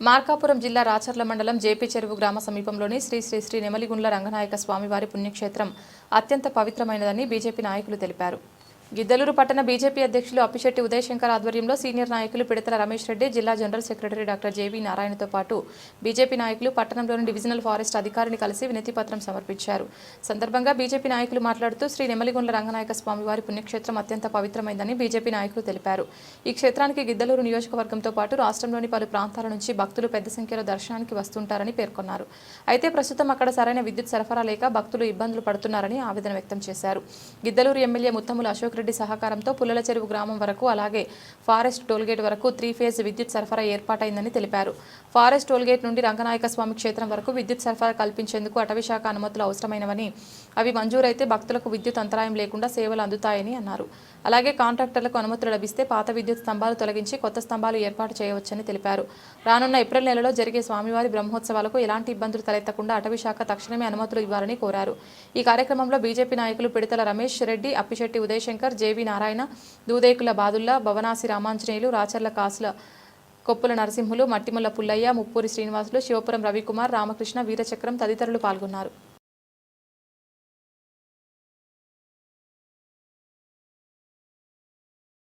మార్కాపురం జిల్లా రాచర్ల మండలం జేపీ చెరువు గ్రామ సమీపంలోని శ్రీ శ్రీ శ్రీ నెమలిగుండ్ల రంగనాయక స్వామివారి పుణ్యక్షేత్రం అత్యంత పవిత్రమైనదని బీజేపీ నాయకులు తెలిపారు. గిద్దలూరు పట్టణ బీజేపీ అధ్యక్షులు అప్పిశెట్టి ఉదయశంకర్ ఆధ్వర్యంలో సీనియర్ నాయకులు పిడతల రమేష్ రెడ్డి, జిల్లా జనరల్ సెక్రటరీ డాక్టర్ జేవీ నారాయణతో పాటు బీజేపీ నాయకులు పట్టణంలోని డివిజనల్ ఫారెస్ట్ అధికారిని కలిసి వినతిపత్రం సమర్పించారు. సందర్భంగా బీజేపీ నాయకులు మాట్లాడుతూ శ్రీ నెమలిగుండ్ల రంగనాయక స్వామివారి పుణ్యక్షేత్రం అత్యంత పవిత్రమైందని బీజేపీ నాయకులు తెలిపారు. ఈ క్షేత్రానికి గిద్దలూరు నియోజకవర్గంతో పాటు రాష్ట్రంలోని పలు ప్రాంతాల నుంచి భక్తులు పెద్ద సంఖ్యలో దర్శనానికి వస్తుంటారని పేర్కొన్నారు. అయితే ప్రస్తుతం అక్కడ సరైన విద్యుత్ సరఫరా లేక భక్తులు ఇబ్బందులు పడుతున్నారని ఆవేదన వ్యక్తం చేశారు. గిద్దలూరు ఎమ్మెల్యే ముత్తముల అశోక్ రెడ్డి సహకారంతో పుల్లల చెరువు గ్రామం వరకు అలాగే ఫారెస్ట్ టోల్గేట్ వరకు 3 ఫేజ్ విద్యుత్ సరఫరా ఏర్పాటైందని తెలిపారు. ఫారెస్ట్ టోల్గేట్ నుండి రంగనాయక స్వామి క్షేత్రం వరకు విద్యుత్ సరఫరా కల్పించేందుకు అటవీశాఖ అనుమతులు అవసరమైనవని, అవి మంజూరైతే భక్తులకు విద్యుత్ అంతరాయం లేకుండా సేవలు అందుతాయని అన్నారు. అలాగే కాంట్రాక్టర్లకు అనుమతులు లభిస్తే పాత విద్యుత్ స్తంభాలు తొలగించి కొత్త స్తంభాలు ఏర్పాటు చేయవచ్చని తెలిపారు. రానున్న ఏప్రిల్ నెలలో జరిగే స్వామివారి బ్రహ్మోత్సవాలకు ఎలాంటి ఇబ్బందులు తలెత్తకుండా అటవీశాఖ తక్షణమే అనుమతులు ఇవ్వాలని కోరారు. ఈ కార్యక్రమంలో బీజేపీ నాయకులు పిడతల రమేష్ రెడ్డి, అప్పిశెట్టి ఉదయశంకర్, జేవీ నారాయణ, దూదేకుల బాదుల్లా, భవనాసి రామాంజనేయులు, రాచర్ల కాసుల కొప్పుల నరసింహులు, మట్టిముల్ల పుల్లయ్య, ముప్పూరి శ్రీనివాసులు, శివపురం రవికుమార్, రామకృష్ణ, వీరచక్రం తదితరులు పాల్గొన్నారు.